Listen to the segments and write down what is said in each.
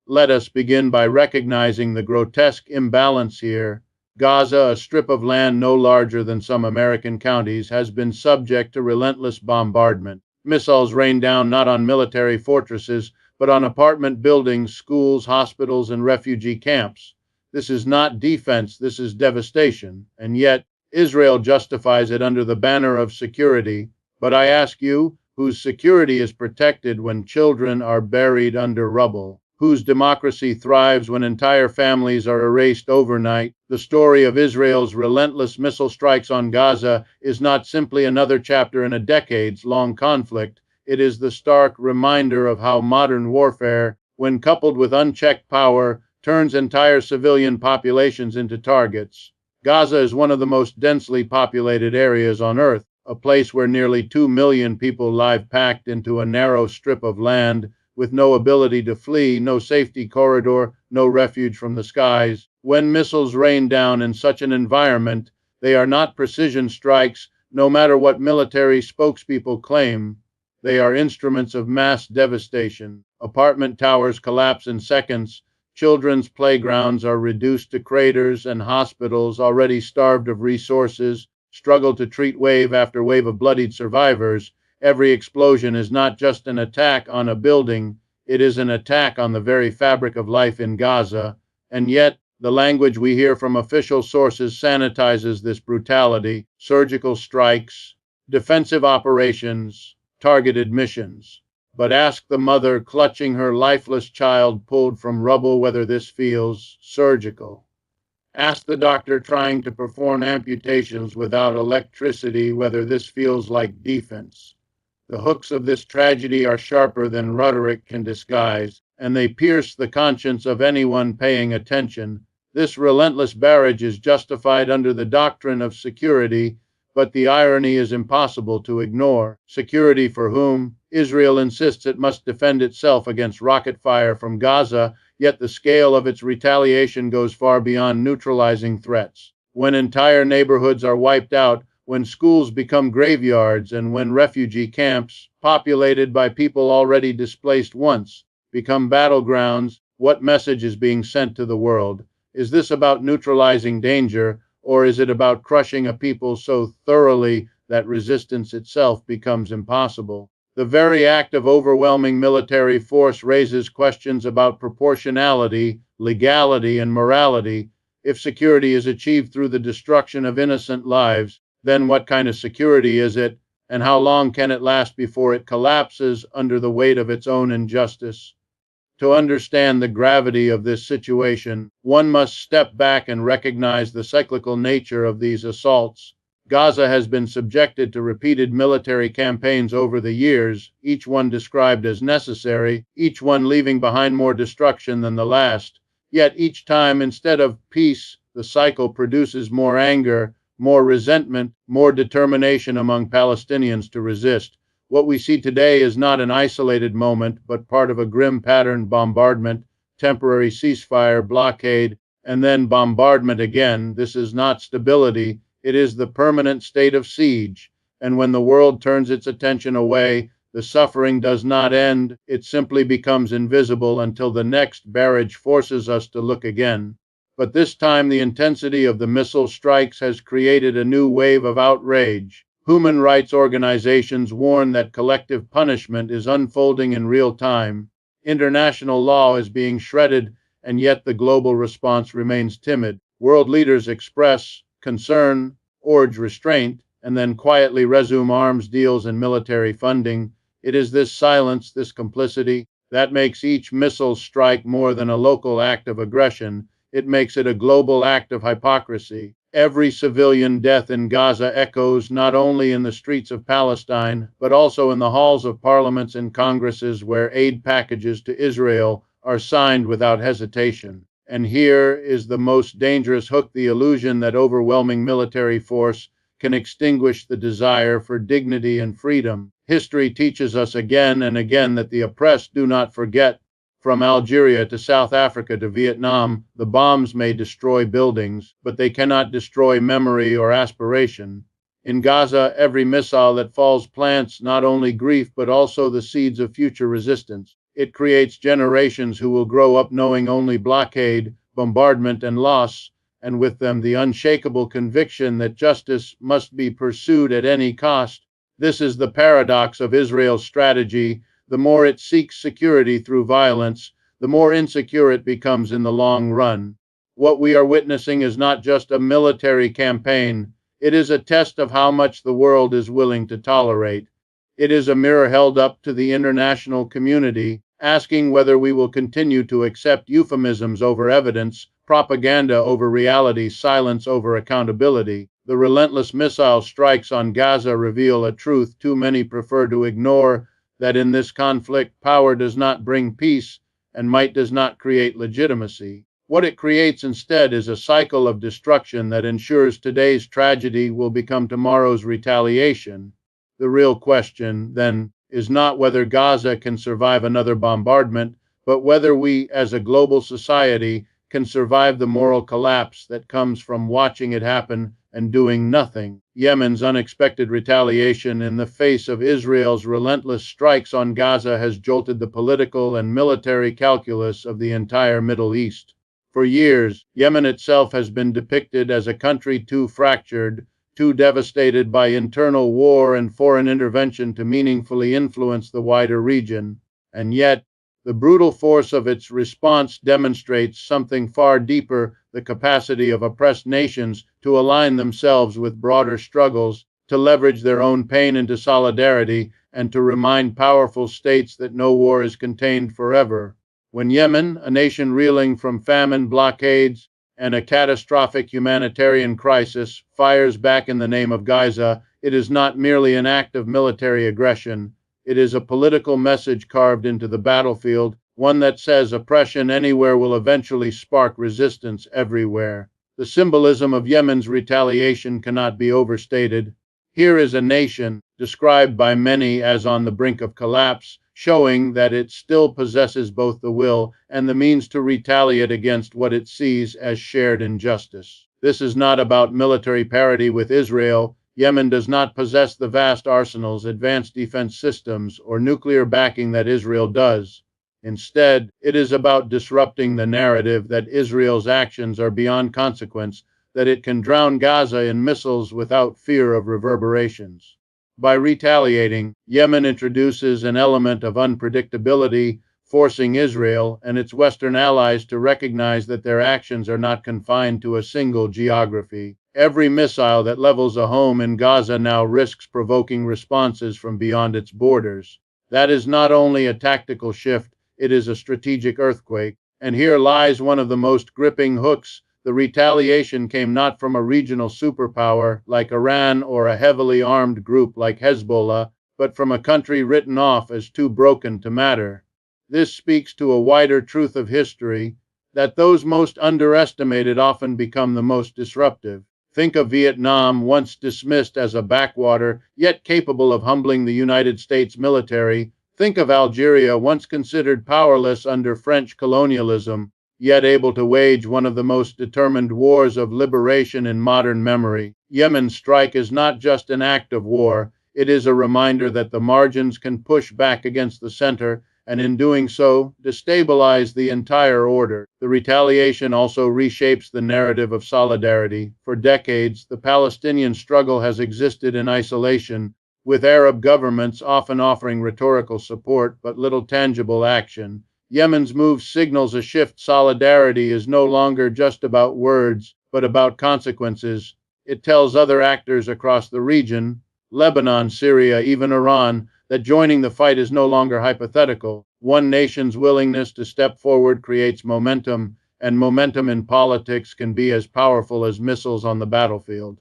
Let us begin by recognizing the grotesque imbalance here. Gaza, a strip of land no larger than some American counties, has been subject to relentless bombardment. Missiles rain down not on military fortresses, but on apartment buildings, schools, hospitals, and refugee camps. This is not defense, this is devastation. And yet, Israel justifies it under the banner of security. But I ask you, whose security is protected when children are buried under rubble? Whose democracy thrives when entire families are erased overnight? The story of Israel's relentless missile strikes on Gaza is not simply another chapter in a decades-long conflict. It is the stark reminder of how modern warfare, when coupled with unchecked power, turns entire civilian populations into targets. Gaza is one of the most densely populated areas on Earth, a place where nearly 2 million people lie packed into a narrow strip of land, with no ability to flee, no safety corridor, no refuge from the skies. When missiles rain down in such an environment, they are not precision strikes, no matter what military spokespeople claim. They are instruments of mass devastation. Apartment towers collapse in seconds, children's playgrounds are reduced to craters, and hospitals, already starved of resources, struggle to treat wave after wave of bloodied survivors. Every explosion is not just an attack on a building, it is an attack on the very fabric of life in Gaza. And yet, the language we hear from official sources sanitizes this brutality: surgical strikes, defensive operations, targeted missions. But ask the mother clutching her lifeless child pulled from rubble whether this feels surgical. Ask the doctor trying to perform amputations without electricity whether this feels like defense. The hooks of this tragedy are sharper than rhetoric can disguise, and they pierce the conscience of anyone paying attention. This relentless barrage is justified under the doctrine of security, but the irony is impossible to ignore. Security for whom? Israel insists it must defend itself against rocket fire from Gaza, yet the scale of its retaliation goes far beyond neutralizing threats. When entire neighborhoods are wiped out, when schools become graveyards, and when refugee camps, populated by people already displaced once, become battlegrounds, what message is being sent to the world? Is this about neutralizing danger, or is it about crushing a people so thoroughly that resistance itself becomes impossible? The very act of overwhelming military force raises questions about proportionality, legality, and morality. If security is achieved through the destruction of innocent lives, then what kind of security is it, and how long can it last before it collapses under the weight of its own injustice? To understand the gravity of this situation, one must step back and recognize the cyclical nature of these assaults. Gaza has been subjected to repeated military campaigns over the years, each one described as necessary, each one leaving behind more destruction than the last. Yet each time, instead of peace, the cycle produces more anger, more resentment, more determination among Palestinians to resist. What we see today is not an isolated moment, but part of a grim patterned bombardment, temporary ceasefire, blockade, and then bombardment again. This is not stability. It is the permanent state of siege, and when the world turns its attention away, the suffering does not end, it simply becomes invisible until the next barrage forces us to look again. But this time the intensity of the missile strikes has created a new wave of outrage. Human rights organizations warn that collective punishment is unfolding in real time. International law is being shredded, and yet the global response remains timid. World leaders express concern, urge restraint, and then quietly resume arms deals and military funding. It is this silence, this complicity, that makes each missile strike more than a local act of aggression. It makes it a global act of hypocrisy. Every civilian death in Gaza echoes not only in the streets of Palestine, but also in the halls of parliaments and congresses where aid packages to Israel are signed without hesitation. And here is the most dangerous hook: the illusion that overwhelming military force can extinguish the desire for dignity and freedom. History teaches us again and again that the oppressed do not forget. From Algeria to South Africa to Vietnam, the bombs may destroy buildings, but they cannot destroy memory or aspiration. In Gaza, every missile that falls plants not only grief but also the seeds of future resistance. It creates generations who will grow up knowing only blockade, bombardment, and loss, and with them the unshakable conviction that justice must be pursued at any cost. This is the paradox of Israel's strategy. The more it seeks security through violence, the more insecure it becomes in the long run. What we are witnessing is not just a military campaign, it is a test of how much the world is willing to tolerate. It is a mirror held up to the international community, asking whether we will continue to accept euphemisms over evidence, propaganda over reality, silence over accountability. The relentless missile strikes on Gaza reveal a truth too many prefer to ignore, that in this conflict, power does not bring peace, and might does not create legitimacy. What it creates instead is a cycle of destruction that ensures today's tragedy will become tomorrow's retaliation. The real question, then, is not whether Gaza can survive another bombardment, but whether we, as a global society, can survive the moral collapse that comes from watching it happen and doing nothing. Yemen's unexpected retaliation in the face of Israel's relentless strikes on Gaza has jolted the political and military calculus of the entire Middle East. For years, Yemen itself has been depicted as a country too fractured, too devastated by internal war and foreign intervention to meaningfully influence the wider region. And yet, the brutal force of its response demonstrates something far deeper: the capacity of oppressed nations to align themselves with broader struggles, to leverage their own pain into solidarity, and to remind powerful states that no war is contained forever. When Yemen, a nation reeling from famine, blockades, and a catastrophic humanitarian crisis, fires back in the name of Gaza, it is not merely an act of military aggression. It is a political message carved into the battlefield, one that says oppression anywhere will eventually spark resistance everywhere. The symbolism of Yemen's retaliation cannot be overstated. Here is a nation, described by many as on the brink of collapse, showing that it still possesses both the will and the means to retaliate against what it sees as shared injustice. This is not about military parity with Israel. Yemen does not possess the vast arsenals, advanced defense systems, or nuclear backing that Israel does. Instead, it is about disrupting the narrative that Israel's actions are beyond consequence, that it can drown Gaza in missiles without fear of reverberations. By retaliating, Yemen introduces an element of unpredictability, forcing Israel and its Western allies to recognize that their actions are not confined to a single geography. Every missile that levels a home in Gaza now risks provoking responses from beyond its borders. That is not only a tactical shift, it is a strategic earthquake. And here lies one of the most gripping hooks. The retaliation came not from a regional superpower like Iran or a heavily armed group like Hezbollah, but from a country written off as too broken to matter. This speaks to a wider truth of history, that those most underestimated often become the most disruptive. Think of Vietnam, once dismissed as a backwater, yet capable of humbling the United States military. Think of Algeria, once considered powerless under French colonialism, yet able to wage one of the most determined wars of liberation in modern memory. Yemen's strike is not just an act of war, it is a reminder that the margins can push back against the center, and in doing so, destabilize the entire order. The retaliation also reshapes the narrative of solidarity. For decades, the Palestinian struggle has existed in isolation, with Arab governments often offering rhetorical support but little tangible action. Yemen's move signals a shift. Solidarity is no longer just about words, but about consequences. It tells other actors across the region, Lebanon, Syria, even Iran, that joining the fight is no longer hypothetical. One nation's willingness to step forward creates momentum, and momentum in politics can be as powerful as missiles on the battlefield.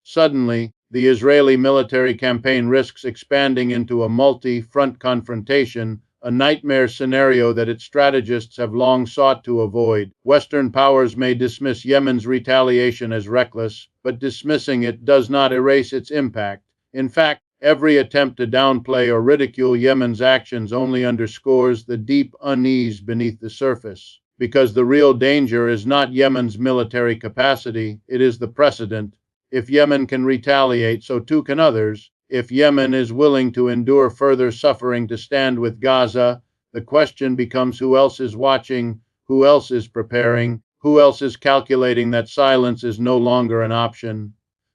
Suddenly, the Israeli military campaign risks expanding into a multi-front confrontation, a nightmare scenario that its strategists have long sought to avoid. Western powers may dismiss Yemen's retaliation as reckless, but dismissing it does not erase its impact. In fact, every attempt to downplay or ridicule Yemen's actions only underscores the deep unease beneath the surface. Because the real danger is not Yemen's military capacity, it is the precedent. If Yemen can retaliate, so too can others. If Yemen is willing to endure further suffering to stand with Gaza, The question becomes who else is watching, who else is preparing, who else is calculating that silence is no longer an option.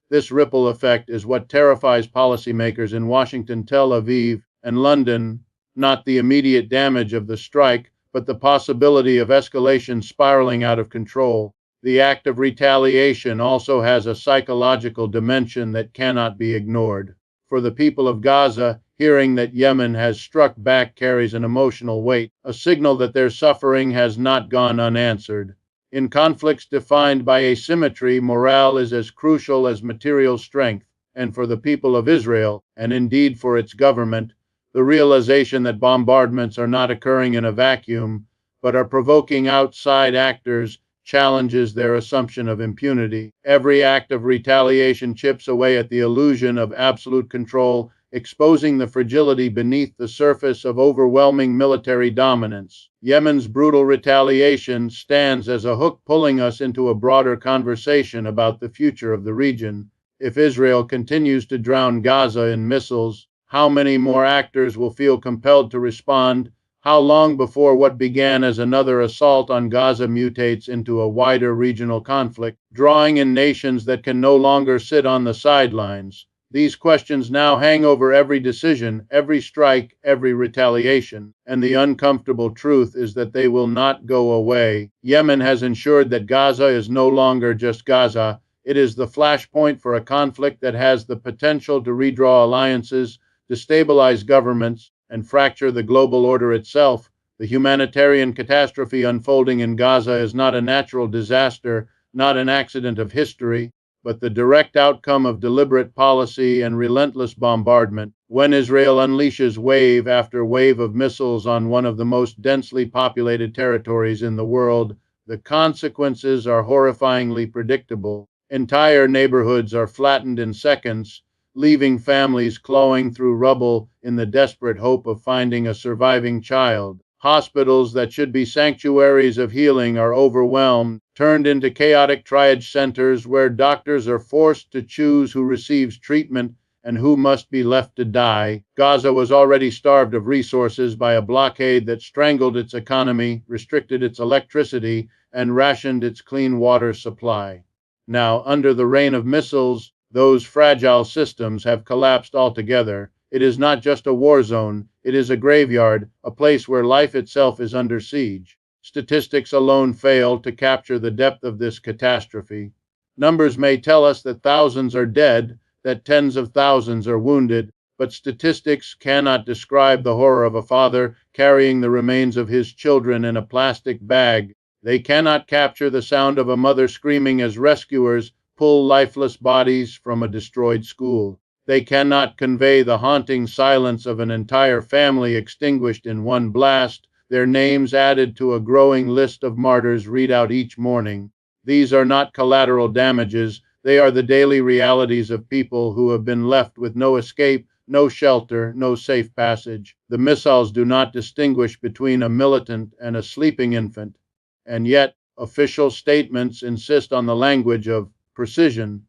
This ripple effect is what terrifies policymakers in Washington, Tel Aviv, and London, not the immediate damage of the strike, but the possibility of escalation spiraling out of control. The act of retaliation also has a psychological dimension that cannot be ignored. For the people of Gaza, hearing that Yemen has struck back carries an emotional weight, a signal that their suffering has not gone unanswered. In conflicts defined by asymmetry, morale is as crucial as material strength, and for the people of Israel, and indeed for its government, the realization that bombardments are not occurring in a vacuum, but are provoking outside actors, challenges their assumption of impunity. Every act of retaliation chips away at the illusion of absolute control, exposing the fragility beneath the surface of overwhelming military dominance. Yemen's brutal retaliation stands as a hook pulling us into a broader conversation about the future of the region. If Israel continues to drown Gaza in missiles, how many more actors will feel compelled to respond? How long before what began as another assault on Gaza mutates into a wider regional conflict, drawing in nations that can no longer sit on the sidelines? These questions now hang over every decision, every strike, every retaliation, and the uncomfortable truth is that they will not go away. Yemen has ensured that Gaza is no longer just Gaza. It is the flashpoint for a conflict that has the potential to redraw alliances, destabilize governments, and fracture the global order itself. The humanitarian catastrophe unfolding in Gaza is not a natural disaster, not an accident of history, but the direct outcome of deliberate policy and relentless bombardment. When Israel unleashes wave after wave of missiles on one of the most densely populated territories in the world, the consequences are horrifyingly predictable. Entire neighborhoods are flattened in seconds, leaving families clawing through rubble in the desperate hope of finding a surviving child. Hospitals that should be sanctuaries of healing are overwhelmed, turned into chaotic triage centers where doctors are forced to choose who receives treatment and who must be left to die. Gaza was already starved of resources by a blockade that strangled its economy, restricted its electricity, and rationed its clean water supply. Now, under the rain of missiles, those fragile systems have collapsed altogether. It is not just a war zone, it is a graveyard, a place where life itself is under siege. Statistics alone fail to capture the depth of this catastrophe. Numbers may tell us that thousands are dead, that tens of thousands are wounded, but statistics cannot describe the horror of a father carrying the remains of his children in a plastic bag. They cannot capture the sound of a mother screaming as rescuers pull lifeless bodies from a destroyed school. They cannot convey the haunting silence of an entire family extinguished in one blast, their names added to a growing list of martyrs read out each morning. These are not collateral damages, they are the daily realities of people who have been left with no escape, no shelter, no safe passage. The missiles do not distinguish between a militant and a sleeping infant, and yet official statements insist on the language of precision.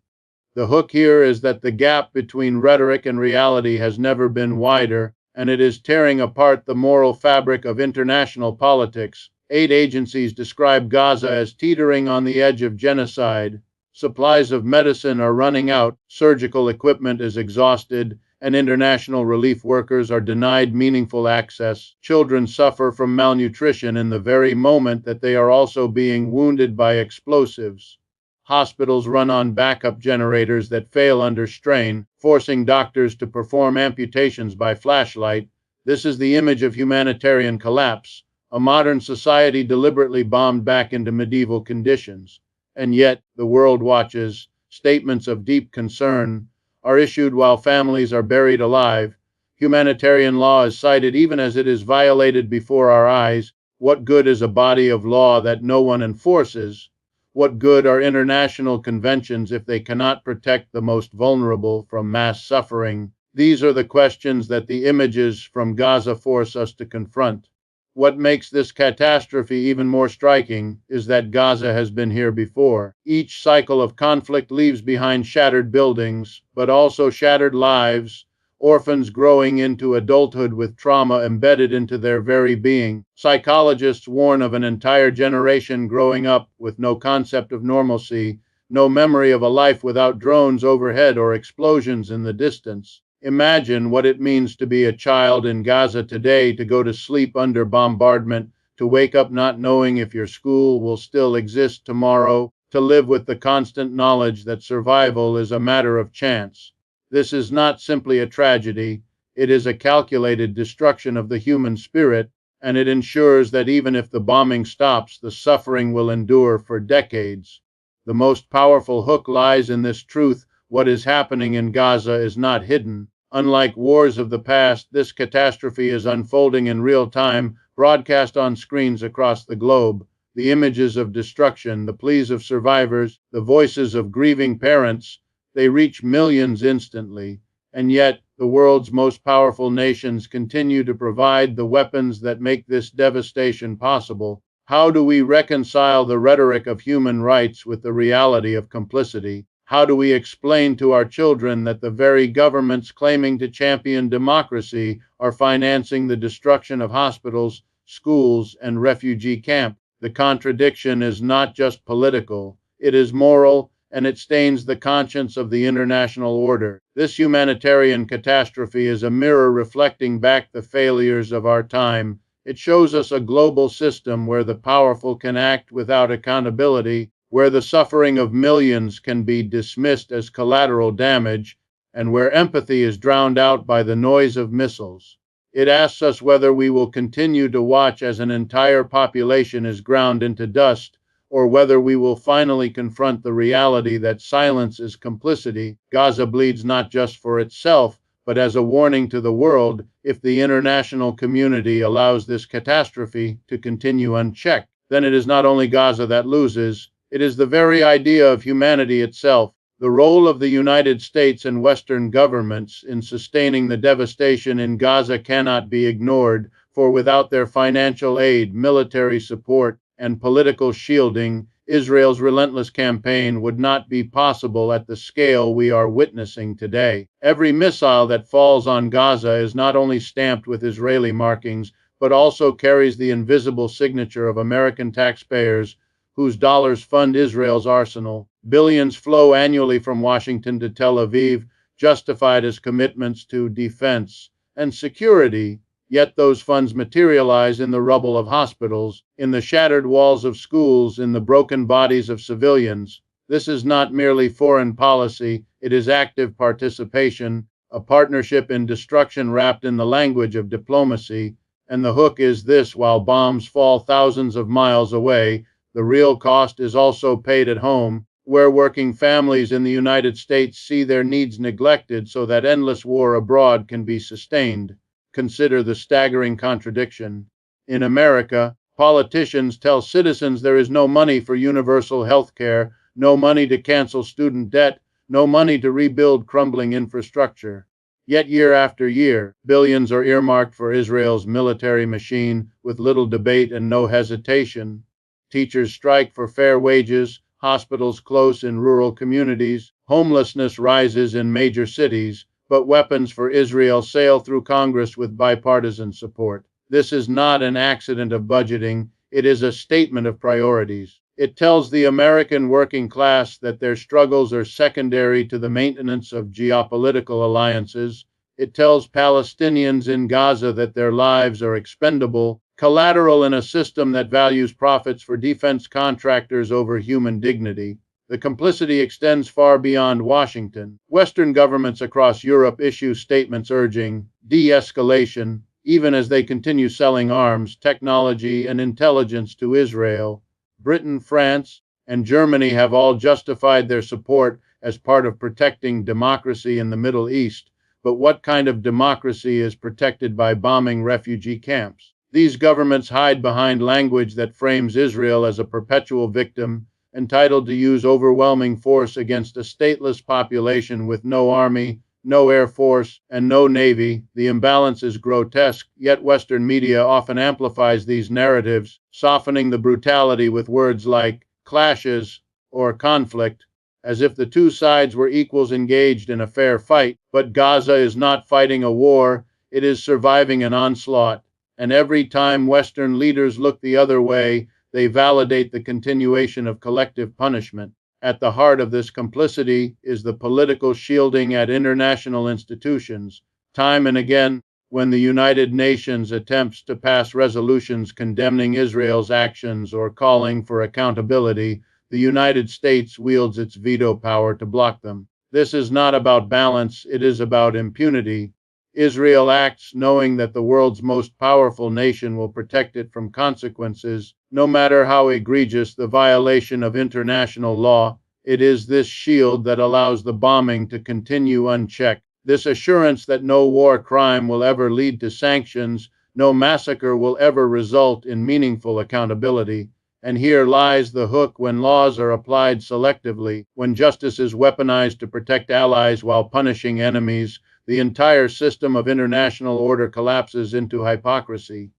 The hook here is that the gap between rhetoric and reality has never been wider, and it is tearing apart the moral fabric of international politics. Aid agencies describe Gaza as teetering on the edge of genocide. Supplies of medicine are running out, surgical equipment is exhausted, and international relief workers are denied meaningful access. Children suffer from malnutrition in the very moment that they are also being wounded by explosives. Hospitals run on backup generators that fail under strain, forcing doctors to perform amputations by flashlight. This is the image of humanitarian collapse, a modern society deliberately bombed back into medieval conditions. And yet, the world watches. Statements of deep concern are issued while families are buried alive. Humanitarian law is cited even as it is violated before our eyes. What good is a body of law that no one enforces? What good are international conventions if they cannot protect the most vulnerable from mass suffering? These are the questions that the images from Gaza force us to confront. What makes this catastrophe even more striking is that Gaza has been here before. Each cycle of conflict leaves behind shattered buildings, but also shattered lives, orphans growing into adulthood with trauma embedded into their very being. Psychologists warn of an entire generation growing up with no concept of normalcy, no memory of a life without drones overhead or explosions in the distance. Imagine what it means to be a child in Gaza today, to go to sleep under bombardment, to wake up not knowing if your school will still exist tomorrow, to live with the constant knowledge that survival is a matter of chance. This is not simply a tragedy, it is a calculated destruction of the human spirit, and it ensures that even if the bombing stops, the suffering will endure for decades. The most powerful hook lies in this truth: what is happening in Gaza is not hidden. Unlike wars of the past, this catastrophe is unfolding in real time, broadcast on screens across the globe. The images of destruction, the pleas of survivors, the voices of grieving parents, they reach millions instantly. And yet, the world's most powerful nations continue to provide the weapons that make this devastation possible. How do we reconcile the rhetoric of human rights with the reality of complicity? How do we explain to our children that the very governments claiming to champion democracy are financing the destruction of hospitals, schools, and refugee camps? The contradiction is not just political, it is moral, and it stains the conscience of the international order. This humanitarian catastrophe is a mirror reflecting back the failures of our time. It shows us a global system where the powerful can act without accountability, where the suffering of millions can be dismissed as collateral damage, and where empathy is drowned out by the noise of missiles. It asks us whether we will continue to watch as an entire population is ground into dust, or whether we will finally confront the reality that silence is complicity. Gaza bleeds not just for itself, but as a warning to the world. If the international community allows this catastrophe to continue unchecked, then it is not only Gaza that loses, it is the very idea of humanity itself. The role of the United States and Western governments in sustaining the devastation in Gaza cannot be ignored, for without their financial aid, military support, and political shielding, Israel's relentless campaign would not be possible at the scale we are witnessing today. Every missile that falls on Gaza is not only stamped with Israeli markings, but also carries the invisible signature of American taxpayers whose dollars fund Israel's arsenal. Billions flow annually from Washington to Tel Aviv, justified as commitments to defense and security. Yet those funds materialize in the rubble of hospitals, in the shattered walls of schools, in the broken bodies of civilians. This is not merely foreign policy, it is active participation, a partnership in destruction wrapped in the language of diplomacy. And the hook is this: while bombs fall thousands of miles away, the real cost is also paid at home, where working families in the United States see their needs neglected so that endless war abroad can be sustained. Consider the staggering contradiction. In America, politicians tell citizens there is no money for universal health care, no money to cancel student debt, no money to rebuild crumbling infrastructure. Yet year after year, billions are earmarked for Israel's military machine with little debate and no hesitation. Teachers strike for fair wages, hospitals close in rural communities, homelessness rises in major cities, but weapons for Israel sail through Congress with bipartisan support. This is not an accident of budgeting, it is a statement of priorities. It tells the American working class that their struggles are secondary to the maintenance of geopolitical alliances. It tells Palestinians in Gaza that their lives are expendable, collateral in a system that values profits for defense contractors over human dignity. The complicity extends far beyond Washington. Western governments across Europe issue statements urging de-escalation, even as they continue selling arms, technology, and intelligence to Israel. Britain, France, and Germany have all justified their support as part of protecting democracy in the Middle East. But what kind of democracy is protected by bombing refugee camps? These governments hide behind language that frames Israel as a perpetual victim, entitled to use overwhelming force against a stateless population with no army, no air force, and no navy. The imbalance is grotesque, yet Western media often amplifies these narratives, softening the brutality with words like clashes or conflict. as if the two sides were equals engaged in a fair fight. But Gaza is not fighting a war, it is surviving an onslaught. And every time Western leaders look the other way, they validate the continuation of collective punishment. At the heart of this complicity is the political shielding at international institutions. Time and again, when the United Nations attempts to pass resolutions condemning Israel's actions or calling for accountability, the United States wields its veto power to block them. This is not about balance, it is about impunity. Israel acts knowing that the world's most powerful nation will protect it from consequences, no matter how egregious the violation of international law. It is this shield that allows the bombing to continue unchecked. This assurance that no war crime will ever lead to sanctions, no massacre will ever result in meaningful accountability. And here lies the hook: when laws are applied selectively, when justice is weaponized to protect allies while punishing enemies, the entire system of international order collapses into hypocrisy.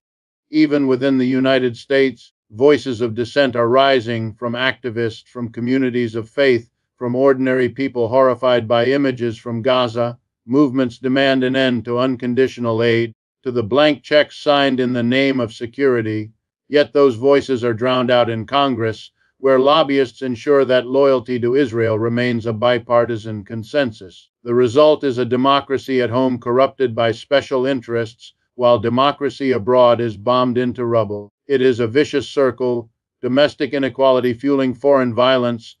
Even within the United States, voices of dissent are rising, from activists, from communities of faith, from ordinary people horrified by images from Gaza. Movements demand an end to unconditional aid, to the blank checks signed in the name of security. Yet those voices are drowned out in Congress, where lobbyists ensure that loyalty to Israel remains a bipartisan consensus. The result is a democracy at home corrupted by special interests, while democracy abroad is bombed into rubble. It is a vicious circle: domestic inequality fueling foreign violence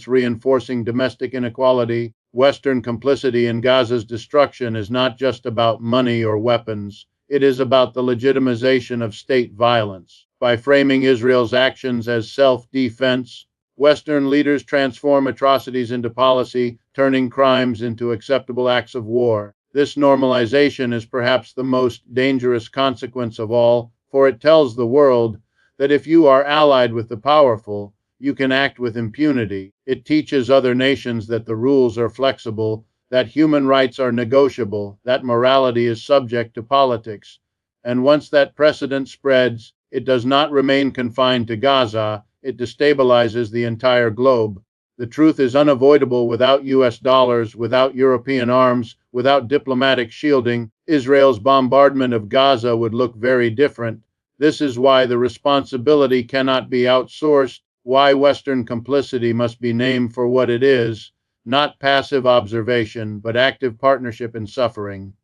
reinforcing domestic inequality. Western complicity in Gaza's destruction is not just about money or weapons. It is about the legitimization of state violence. By framing Israel's actions as self-defense, Western leaders transform atrocities into policy, turning crimes into acceptable acts of war. This normalization is perhaps the most dangerous consequence of all, for it tells the world that if you are allied with the powerful, you can act with impunity. It teaches other nations that the rules are flexible, that human rights are negotiable, that morality is subject to politics. And once that precedent spreads, it does not remain confined to Gaza, it destabilizes the entire globe. The truth is unavoidable: without US dollars, without European arms, without diplomatic shielding, Israel's bombardment of Gaza would look very different. This is why the responsibility cannot be outsourced, why Western complicity must be named for what it is: not passive observation, but active partnership in suffering.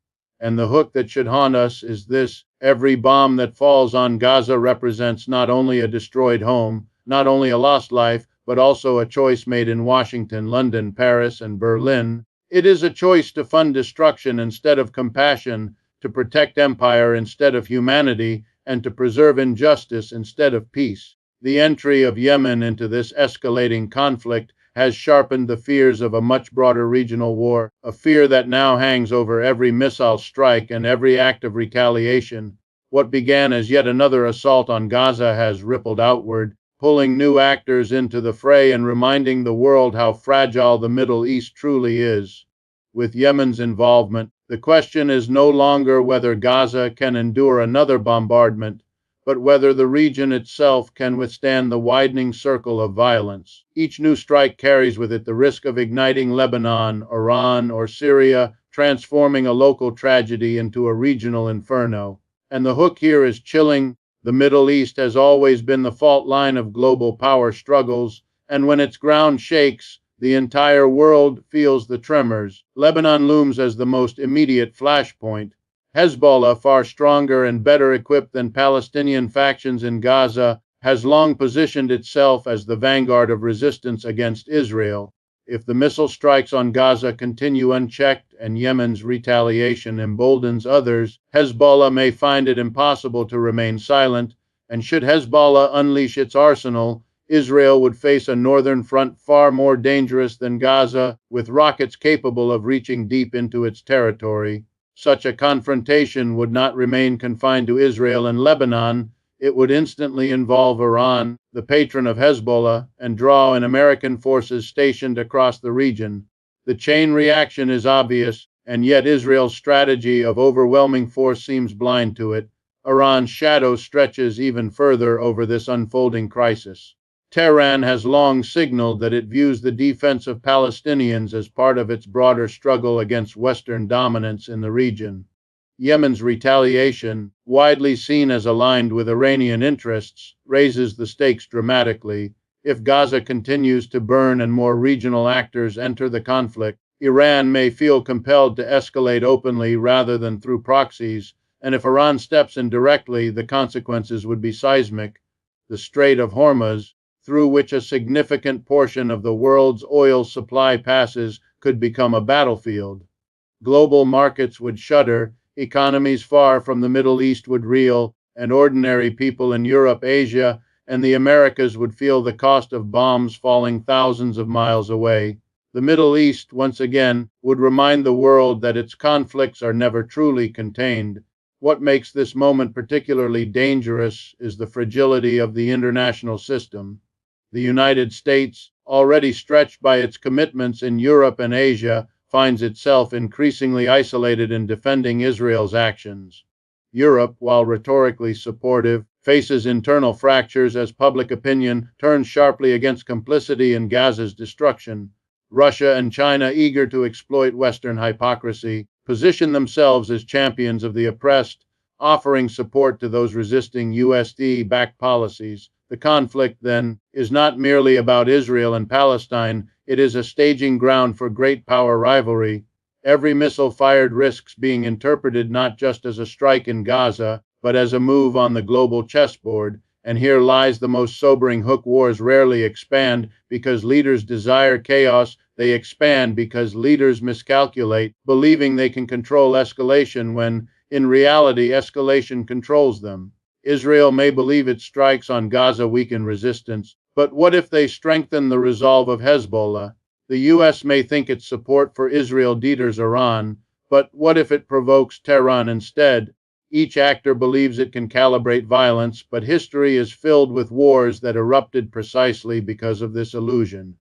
And the hook that should haunt us is this: every bomb that falls on Gaza represents not only a destroyed home, not only a lost life, but also a choice made in Washington, London, Paris, and Berlin. It is a choice to fund destruction instead of compassion, to protect empire instead of humanity, and to preserve injustice instead of peace. The entry of Yemen into this escalating conflict has sharpened the fears of a much broader regional war, a fear that now hangs over every missile strike and every act of retaliation. What began as yet another assault on Gaza has rippled outward, pulling new actors into the fray and reminding the world how fragile the Middle East truly is. With Yemen's involvement, the question is no longer whether Gaza can endure another bombardment, but whether the region itself can withstand the widening circle of violence. Each new strike carries with it the risk of igniting Lebanon, Iran, or Syria, transforming a local tragedy into a regional inferno. And the hook here is chilling. The Middle East has always been the fault line of global power struggles, and when its ground shakes, the entire world feels the tremors. Lebanon looms as the most immediate flashpoint. Hezbollah, far stronger and better equipped than Palestinian factions in Gaza, has long positioned itself as the vanguard of resistance against Israel. If the missile strikes on Gaza continue unchecked and Yemen's retaliation emboldens others, Hezbollah may find it impossible to remain silent, and should Hezbollah unleash its arsenal, Israel would face a northern front far more dangerous than Gaza, with rockets capable of reaching deep into its territory. Such a confrontation would not remain confined to Israel and Lebanon. It would instantly involve Iran, the patron of Hezbollah, and draw in American forces stationed across the region. The chain reaction is obvious, and yet Israel's strategy of overwhelming force seems blind to it. Iran's shadow stretches even further over this unfolding crisis. Tehran has long signaled that it views the defense of Palestinians as part of its broader struggle against Western dominance in the region. Yemen's retaliation, widely seen as aligned with Iranian interests, raises the stakes dramatically. If Gaza continues to burn and more regional actors enter the conflict, Iran may feel compelled to escalate openly rather than through proxies, and if Iran steps in directly, the consequences would be seismic. The Strait of Hormuz, through which a significant portion of the world's oil supply passes, could become a battlefield. Global markets would shudder, economies far from the Middle East would reel, and ordinary people in Europe, Asia, and the Americas would feel the cost of bombs falling thousands of miles away. The Middle East, once again, would remind the world that its conflicts are never truly contained. What makes this moment particularly dangerous is the fragility of the international system. The United States, already stretched by its commitments in Europe and Asia, finds itself increasingly isolated in defending Israel's actions. Europe, while rhetorically supportive, faces internal fractures as public opinion turns sharply against complicity in Gaza's destruction. Russia and China, eager to exploit Western hypocrisy, position themselves as champions of the oppressed, offering support to those resisting USD-backed policies. The conflict, then, is not merely about Israel and Palestine, it is a staging ground for great power rivalry. Every missile fired risks being interpreted not just as a strike in Gaza, but as a move on the global chessboard, and here lies the most sobering hook. Wars rarely expand because leaders desire chaos, they expand because leaders miscalculate, believing they can control escalation when, in reality, escalation controls them. Israel may believe its strikes on Gaza weaken resistance, but what if they strengthen the resolve of Hezbollah? The U.S. may think its support for Israel deters Iran, but what if it provokes Tehran instead? Each actor believes it can calibrate violence, but history is filled with wars that erupted precisely because of this illusion.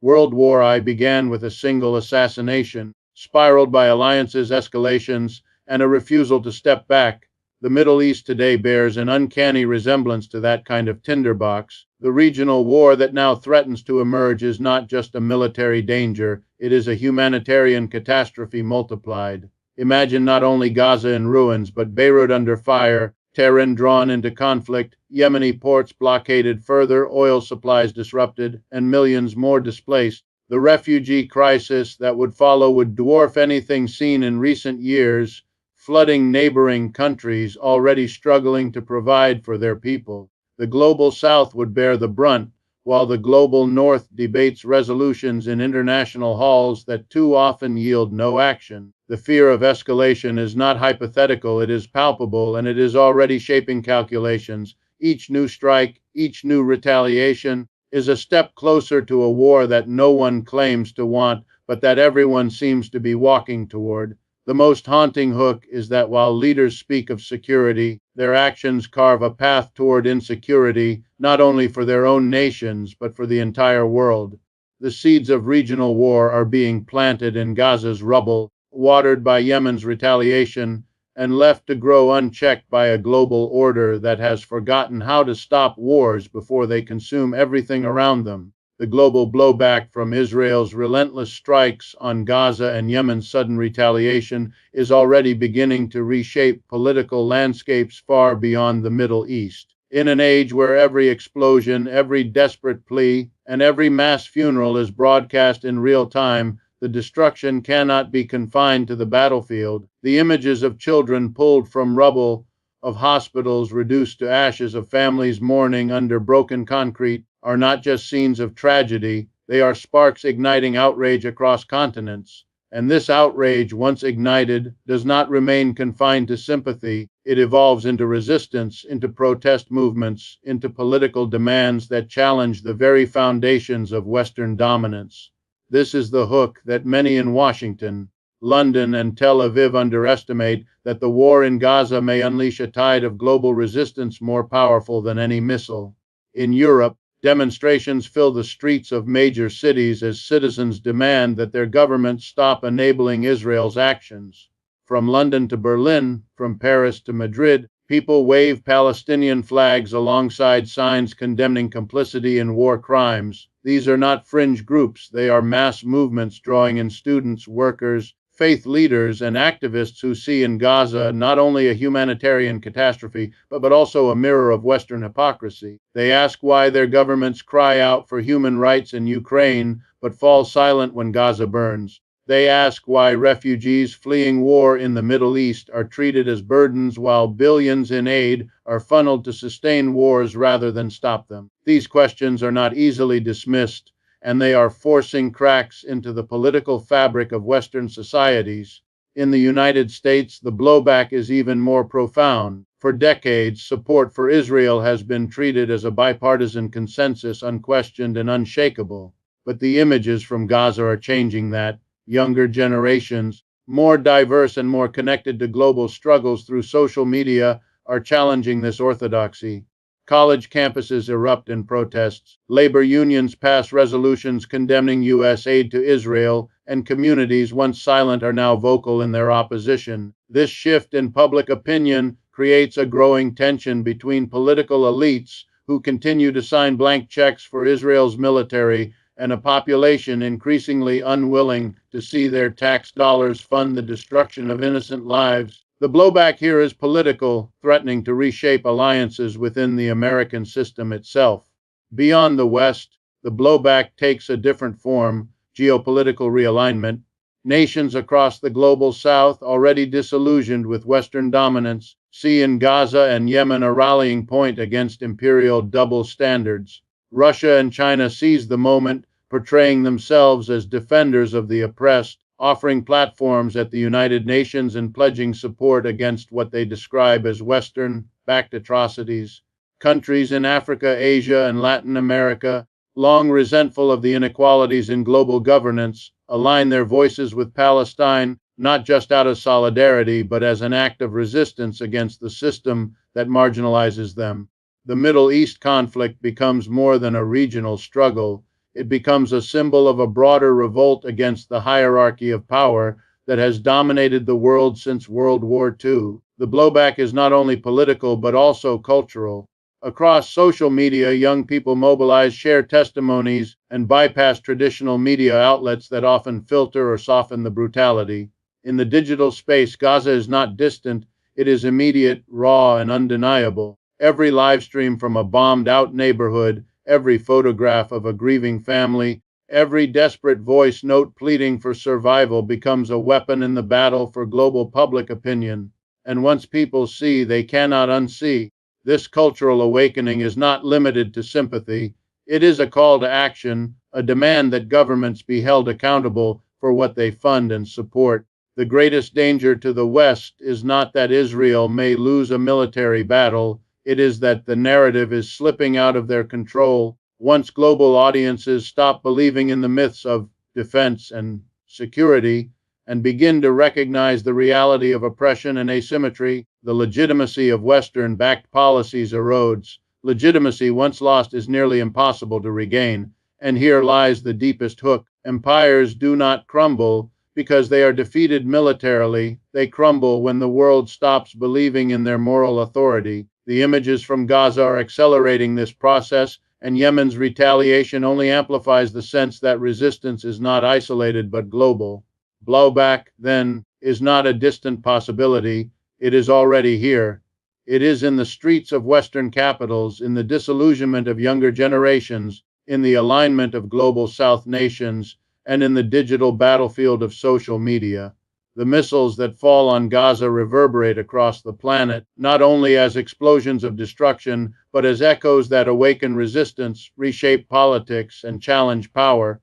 World War I began with a single assassination, spiraled by alliances, escalations, and a refusal to step back. The Middle East today bears an uncanny resemblance to that kind of tinderbox. The regional war that now threatens to emerge is not just a military danger, it is a humanitarian catastrophe multiplied. Imagine not only Gaza in ruins, but Beirut under fire, Tehran drawn into conflict, Yemeni ports blockaded further, oil supplies disrupted, and millions more displaced. The refugee crisis that would follow would dwarf anything seen in recent years, flooding neighboring countries already struggling to provide for their people. The global South would bear the brunt, while the global North debates resolutions in international halls that too often yield no action. The fear of escalation is not hypothetical, it is palpable, and it is already shaping calculations. Each new strike, each new retaliation, is a step closer to a war that no one claims to want, but that everyone seems to be walking toward. The most haunting hook is that while leaders speak of security, their actions carve a path toward insecurity, not only for their own nations, but for the entire world. The seeds of regional war are being planted in Gaza's rubble, watered by Yemen's retaliation, and left to grow unchecked by a global order that has forgotten how to stop wars before they consume everything around them. The global blowback from Israel's relentless strikes on Gaza and Yemen's sudden retaliation is already beginning to reshape political landscapes far beyond the Middle East. In an age where every explosion, every desperate plea, and every mass funeral is broadcast in real time, the destruction cannot be confined to the battlefield. The images of children pulled from rubble, of hospitals reduced to ashes, of families mourning under broken concrete, are not just scenes of tragedy, they are sparks igniting outrage across continents. And this outrage, once ignited, does not remain confined to sympathy. It evolves into resistance, into protest movements, into political demands that challenge the very foundations of Western dominance. This is the hook that many in Washington, London, and Tel Aviv underestimate, that the war in Gaza may unleash a tide of global resistance more powerful than any missile. In Europe, demonstrations fill the streets of major cities as citizens demand that their governments stop enabling Israel's actions. From London to Berlin, from Paris to Madrid, People wave Palestinian flags alongside signs condemning complicity in war crimes. These are not fringe groups, they are mass movements drawing in students, workers, faith leaders, and activists who see in Gaza not only a humanitarian catastrophe, but also a mirror of Western hypocrisy. They ask why their governments cry out for human rights in Ukraine, but fall silent when Gaza burns. They ask why refugees fleeing war in the Middle East are treated as burdens while billions in aid are funneled to sustain wars rather than stop them. These questions are not easily dismissed, and they are forcing cracks into the political fabric of Western societies. In the United States, the blowback is even more profound. For decades, support for Israel has been treated as a bipartisan consensus, unquestioned and unshakable. But the images from Gaza are changing that. Younger generations, more diverse and more connected to global struggles through social media, are challenging this orthodoxy. College campuses erupt in protests, labor unions pass resolutions condemning U.S. aid to Israel, and communities once silent are now vocal in their opposition. This shift in public opinion creates a growing tension between political elites who continue to sign blank checks for Israel's military and a population increasingly unwilling to see their tax dollars fund the destruction of innocent lives. The blowback here is political, threatening to reshape alliances within the American system itself. Beyond the West, the blowback takes a different form: geopolitical realignment. Nations across the global South, already disillusioned with Western dominance, see in Gaza and Yemen a rallying point against imperial double standards. Russia and China seize the moment, portraying themselves as defenders of the oppressed, offering platforms at the United Nations and pledging support against what they describe as Western-backed atrocities. Countries in Africa, Asia, and Latin America, long resentful of the inequalities in global governance, align their voices with Palestine, not just out of solidarity, but as an act of resistance against the system that marginalizes them. The Middle East conflict becomes more than a regional struggle. It becomes a symbol of a broader revolt against the hierarchy of power that has dominated the world since World War II. The blowback is not only political but also cultural. Across social media, young people mobilize, share testimonies, and bypass traditional media outlets that often filter or soften the brutality. In the digital space, Gaza is not distant, it is immediate, raw, and undeniable. Every live stream from a bombed-out neighborhood, every photograph of a grieving family, every desperate voice note pleading for survival becomes a weapon in the battle for global public opinion. And once people see, they cannot unsee. This cultural awakening is not limited to sympathy. It is a call to action, a demand that governments be held accountable for what they fund and support. The greatest danger to the West is not that Israel may lose a military battle. It is that the narrative is slipping out of their control. Once global audiences stop believing in the myths of defense and security and begin to recognize the reality of oppression and asymmetry, the legitimacy of Western-backed policies erodes. Legitimacy once lost is nearly impossible to regain. And here lies the deepest hook. Empires do not crumble because they are defeated militarily. They crumble when the world stops believing in their moral authority. The images from Gaza are accelerating this process, and Yemen's retaliation only amplifies the sense that resistance is not isolated but global. Blowback, then, is not a distant possibility. It is already here. It is in the streets of Western capitals, in the disillusionment of younger generations, in the alignment of global South nations, and in the digital battlefield of social media. The missiles that fall on Gaza reverberate across the planet, not only as explosions of destruction, but as echoes that awaken resistance, reshape politics, and challenge power.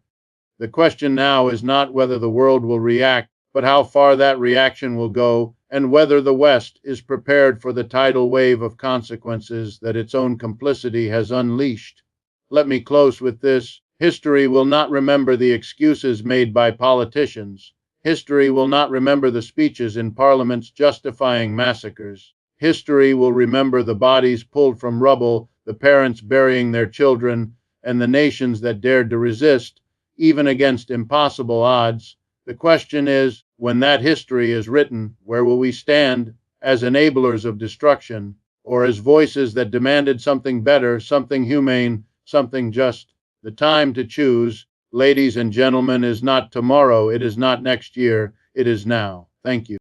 The question now is not whether the world will react, but how far that reaction will go, and whether the West is prepared for the tidal wave of consequences that its own complicity has unleashed. Let me close with this. History will not remember the excuses made by politicians. History will not remember the speeches in parliaments justifying massacres. History will remember the bodies pulled from rubble, the parents burying their children, and the nations that dared to resist, even against impossible odds. The question is, when that history is written, where will we stand? as enablers of destruction, or as voices that demanded something better, something humane, something just. The time to choose, ladies and gentlemen, is not tomorrow, it is not next year, it is now. Thank you.